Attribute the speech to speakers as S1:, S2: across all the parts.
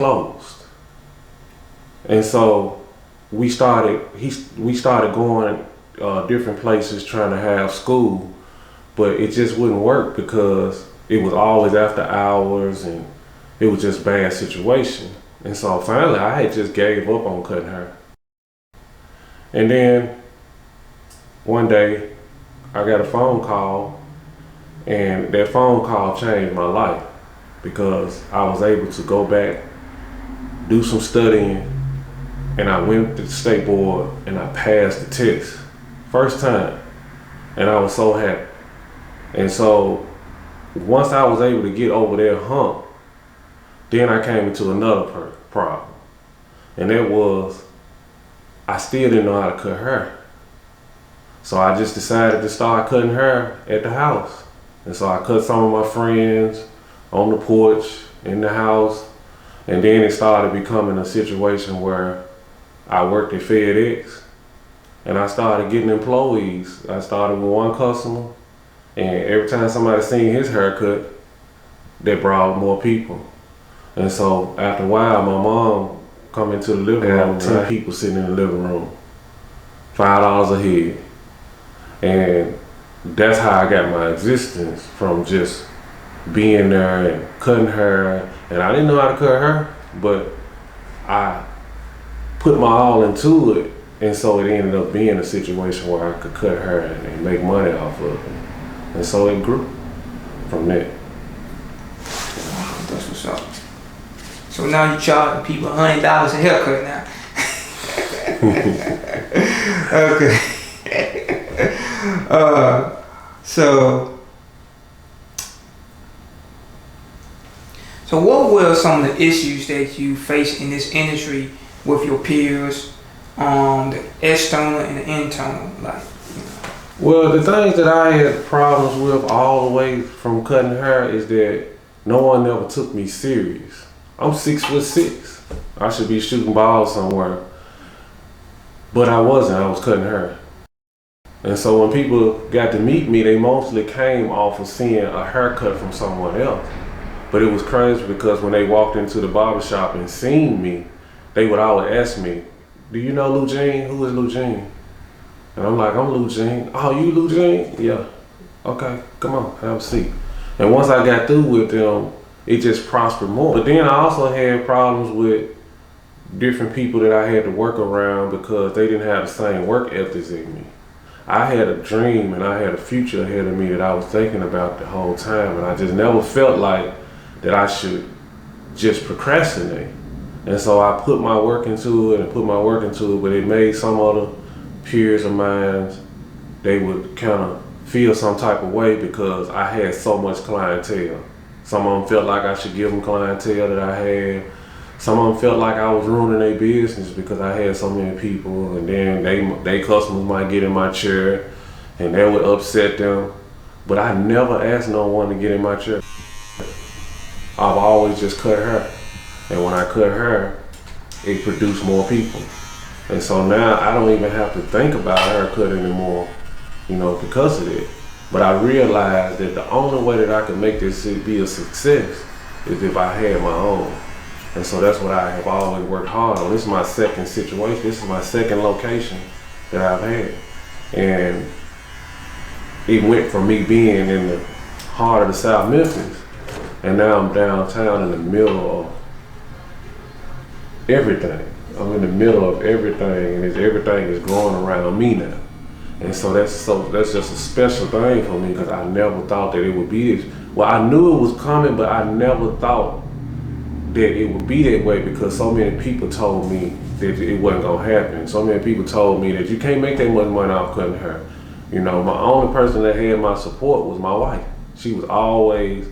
S1: closed. And so we started going different places trying to have school, but it just wouldn't work because it was always after hours and it was just bad situation. And so finally I had just gave up on cutting hair. And then one day I got a phone call, and that phone call changed my life because I was able to go back, do some studying, and I went to the state board and I passed the test. First time. And I was so happy. And so once I was able to get over that hump, then I came into another problem. And that was, I still didn't know how to cut hair. So I just decided to start cutting hair at the house. And so I cut some of my friends on the porch, in the house. And then it started becoming a situation where I worked at FedEx and I started getting employees. I started with one customer, and every time somebody seen his haircut, they brought more people. And so after a while, my mom come into the living room, 10 people sitting in the living room, $5 a head. And that's how I got my existence, from just being there and cutting hair. And I didn't know how to cut hair, but I put my all into it. And so it ended up being a situation where I could cut hair and make money off of it. And so it grew from there.
S2: That's what's up. So now you charging people $100 a haircut now. Okay. So what were some of the issues that you faced in this industry with your peers, the external and the internal, like?
S1: Well, the things that I had problems with all the way from cutting hair is that no one ever took me serious. I'm 6'6". I should be shooting balls somewhere, but I wasn't. I was cutting hair. And so when people got to meet me, they mostly came off of seeing a haircut from someone else. But it was crazy because when they walked into the barbershop and seen me, they would always ask me, "Do you know Lou Jean? Who is Lou Jean?" And I'm like, "I'm Lou Jean." "Oh, you Lou Jean?" "Yeah." "Okay, come on, have a seat." And once I got through with them, it just prospered more. But then I also had problems with different people that I had to work around because they didn't have the same work ethics as me. I had a dream and I had a future ahead of me that I was thinking about the whole time, and I just never felt like that I should just procrastinate. And so I put my work into it, but it made some other peers of mine, they would kind of feel some type of way because I had so much clientele. Some of them felt like I should give them clientele that I had. Some of them felt like I was ruining their business because I had so many people, and then they customers might get in my chair and that would upset them. But I never asked no one to get in my chair. I've always just cut hair. And when I cut hair, it produced more people. And so now I don't even have to think about haircut anymore, because of it. But I realized that the only way that I could make this be a success is if I had my own. And so that's what I have always worked hard on. This is my second situation. This is my second location that I've had. And it went from me being in the heart of the South Memphis, and now I'm downtown in the middle of everything. I'm in the middle of everything, and everything is growing around me now. And so that's just a special thing for me because I never thought that it would be this. Well, I knew it was coming, but I never thought that it would be that way because so many people told me that it wasn't gonna happen. So many people told me that you can't make that much money off cutting hair. My only person that had my support was my wife. She was always,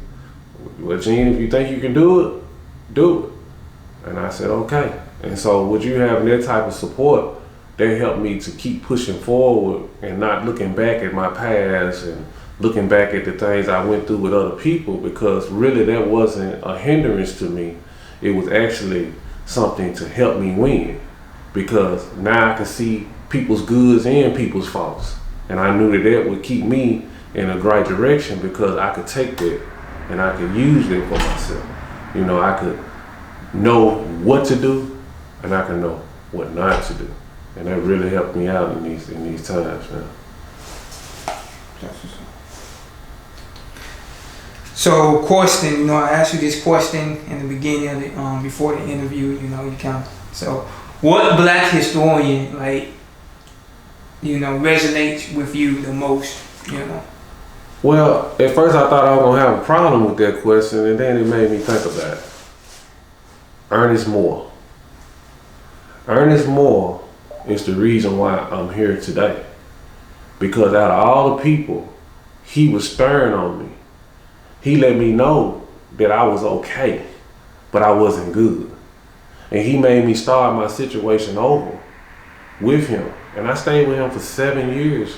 S1: "Well, Gene, if you think you can do it, do it." And I said, okay. And so with you having that type of support, that helped me to keep pushing forward and not looking back at my past and looking back at the things I went through with other people, because really that wasn't a hindrance to me. It was actually something to help me win, because now I can see people's goods and people's faults. And I knew that would keep me in a great direction because I could take that and I could use it for myself. I could know what to do, and I can know what not to do. And that really helped me out in these times, man.
S2: So, question, I asked you this question in the beginning of the, before the interview, you kind of, so what Black historian, resonates with you the most,
S1: Well, at first I thought I was gonna have a problem with that question, and then it made me think about it. Ernest Moore. Ernest Moore is the reason why I'm here today. Because out of all the people, he was stern on me. He let me know that I was okay, but I wasn't good. And he made me start my situation over with him. And I stayed with him for 7 years.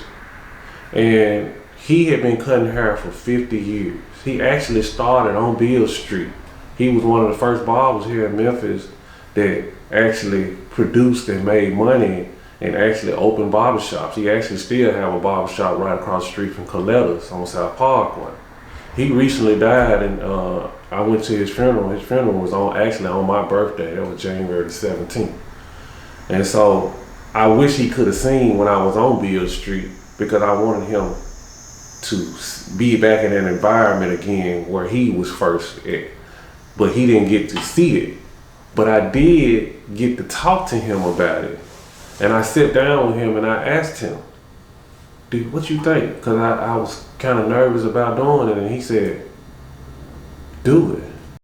S1: And he had been cutting hair for 50 years. He actually started on Beale Street. He was one of the first barbers here in Memphis that actually produced and made money and actually opened barbershops. He actually still have a barbershop right across the street from Coletta's on South Parkway. He recently died, and I went to his funeral. His funeral was actually on my birthday. That was January the 17th. And so I wish he could have seen when I was on Beale Street, because I wanted him to be back in an environment again where he was first at. But he didn't get to see it. But I did get to talk to him about it. And I sat down with him and I asked him, dude, what you think? Because I was kind of nervous about doing it. And he said, do it.